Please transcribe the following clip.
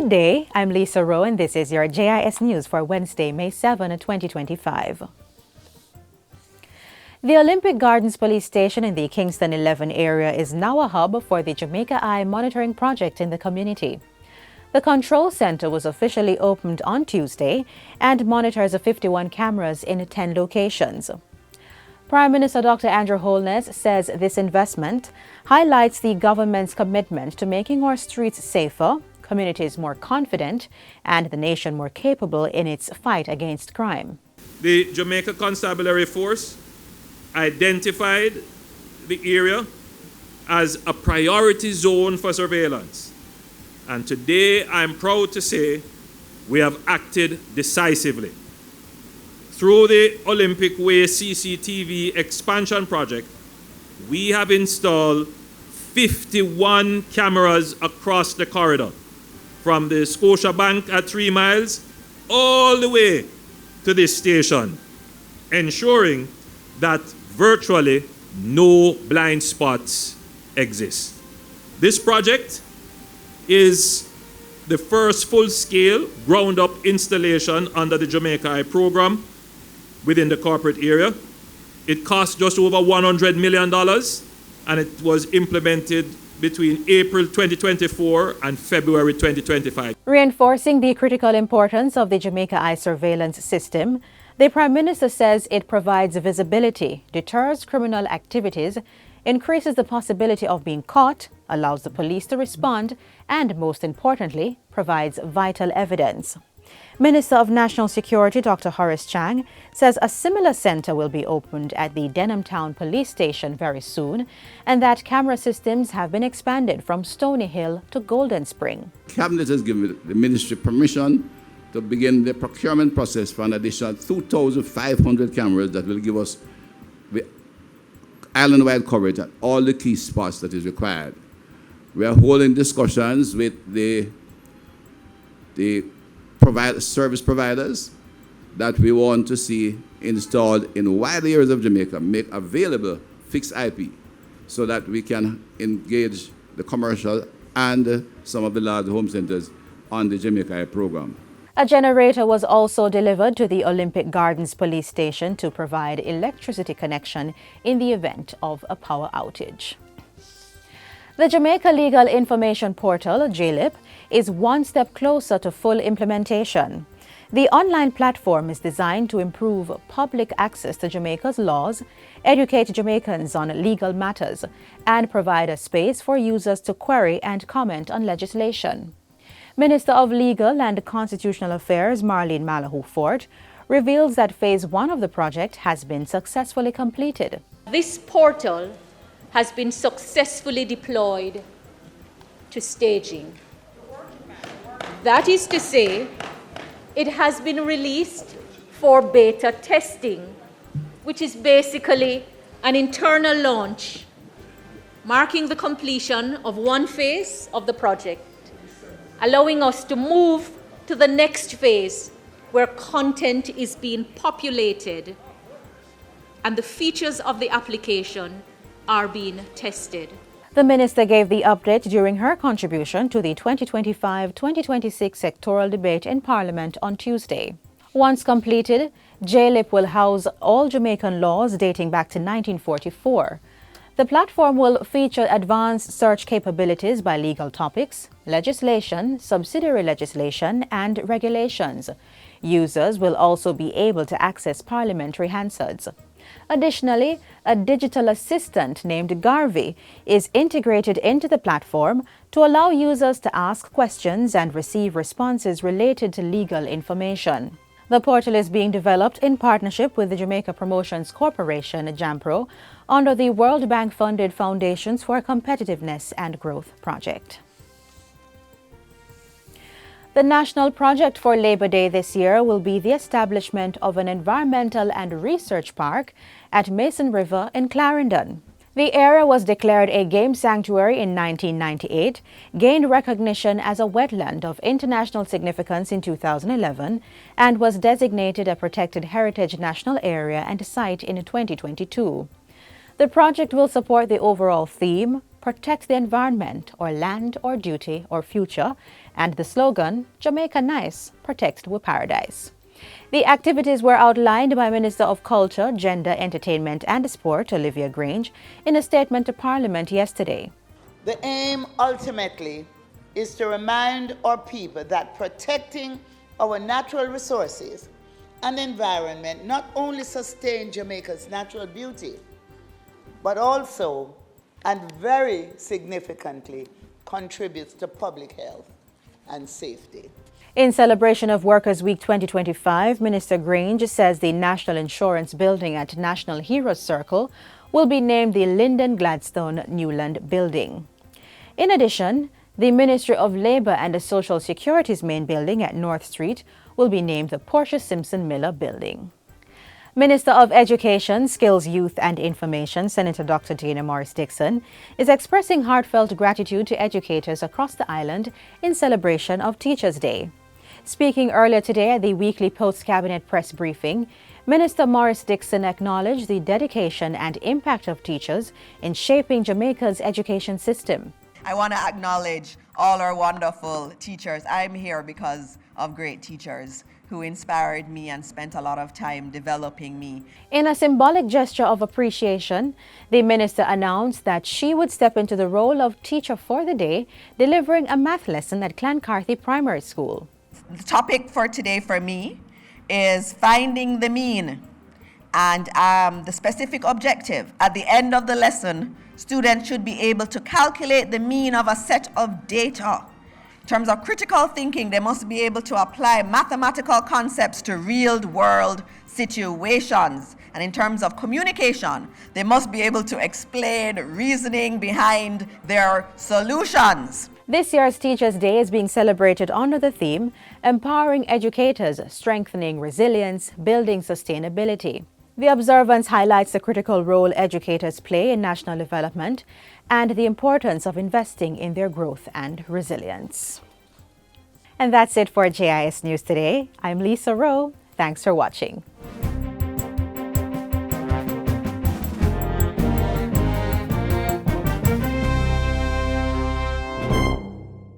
Good day, I'm Lisa Rowe and this is your JIS News for Wednesday, May 7, 2025. The Olympic Gardens Police Station in the Kingston 11 area is now a hub for the Jamaica Eye monitoring project in the community. The control center was officially opened on Tuesday and monitors 51 cameras in 10 locations. Prime Minister Dr. Andrew Holness says this investment highlights the government's commitment to making our streets safer, communities more confident, and the nation more capable in its fight against crime. The Jamaica Constabulary Force identified the area as a priority zone for surveillance. And today I'm proud to say we have acted decisively. Through the Olympic Way CCTV expansion project, we have installed 51 cameras across the corridor, from the Scotiabank at 3 miles all the way to this station, ensuring that virtually no blind spots exist. This project is the first full-scale, ground-up installation under the Jamaica Eye program within the corporate area. It cost just over $100 million, and it was implemented between April 2024 and February 2025. Reinforcing the critical importance of the Jamaica Eye surveillance system, the Prime Minister says it provides visibility, deters criminal activities, increases the possibility of being caught, allows the police to respond, and most importantly, provides vital evidence. Minister of National Security Dr. Horace Chang says a similar center will be opened at the Denham Town Police Station very soon, and that camera systems have been expanded from Stony Hill to Golden Spring. Cabinet has given the ministry permission to begin the procurement process for an additional 2,500 cameras that will give us the island-wide coverage at all the key spots that is required. We are holding discussions with the service providers that we want to see installed in wide areas of Jamaica, make available fixed IP so that we can engage the commercial and some of the large home centers on the Jamaica Eye program. A generator was also delivered to the Olympic Gardens Police Station to provide electricity connection in the event of a power outage. The Jamaica Legal Information Portal, JLIP, is one step closer to full implementation. The online platform is designed to improve public access to Jamaica's laws, educate Jamaicans on legal matters, and provide a space for users to query and comment on legislation. Minister of Legal and Constitutional Affairs Marlene Malahoo Fort reveals that Phase 1 of the project has been successfully completed. This portal has been successfully deployed to staging. That is to say, it has been released for beta testing, which is basically an internal launch, marking the completion of one phase of the project, allowing us to move to the next phase where content is being populated and the features of the application are being tested. The minister gave the update during her contribution to the 2025-2026 sectoral debate in Parliament on Tuesday. Once completed, JLIP will house all Jamaican laws dating back to 1944. The platform will feature advanced search capabilities by legal topics, legislation, subsidiary legislation, and regulations. Users will also be able to access parliamentary Hansards. Additionally, a digital assistant named Garvey is integrated into the platform to allow users to ask questions and receive responses related to legal information. The portal is being developed in partnership with the Jamaica Promotions Corporation, JAMPRO, under the World Bank-funded Foundations for Competitiveness and Growth project. The national project for Labor Day this year will be the establishment of an environmental and research park at Mason River in Clarendon. The area was declared a game sanctuary in 1998, gained recognition as a wetland of international significance in 2011, and was designated a protected heritage national area and site in 2022. The project will support the overall theme, protect the environment, or land, or duty, or future, and the slogan, Jamaica Nice, Protect We Paradise. The activities were outlined by Minister of Culture, Gender, Entertainment and Sport, Olivia Grange, in a statement to Parliament yesterday. The aim ultimately is to remind our people that protecting our natural resources and environment not only sustain Jamaica's natural beauty, but also, and very significantly, contributes to public health and safety. In celebration of Workers' Week 2025, Minister Grange says the National Insurance Building at National Heroes Circle will be named the Lyndon Gladstone Newland Building. In addition, the Ministry of Labour and the Social Security's main building at North Street will be named the Portia Simpson Miller Building. Minister of Education, Skills, Youth and Information, Senator Dr. Dana Morris-Dixon, is expressing heartfelt gratitude to educators across the island in celebration of Teachers' Day. Speaking earlier today at the weekly post-cabinet press briefing, Minister Morris-Dixon acknowledged the dedication and impact of teachers in shaping Jamaica's education system. I want to acknowledge all our wonderful teachers. I'm here because of great teachers who inspired me and spent a lot of time developing me. In a symbolic gesture of appreciation, the minister announced that she would step into the role of teacher for the day, delivering a math lesson at Clancarthy Primary School. The topic for today for me is finding the mean, and the specific objective. At the end of the lesson, students should be able to calculate the mean of a set of data. In terms of critical thinking, they must be able to apply mathematical concepts to real-world situations. And in terms of communication, they must be able to explain reasoning behind their solutions. This year's Teachers' Day is being celebrated under the theme, Empowering Educators, Strengthening Resilience, Building Sustainability. The observance highlights the critical role educators play in national development and the importance of investing in their growth and resilience. And that's it for JIS News Today. I'm Lisa Rowe. Thanks for watching.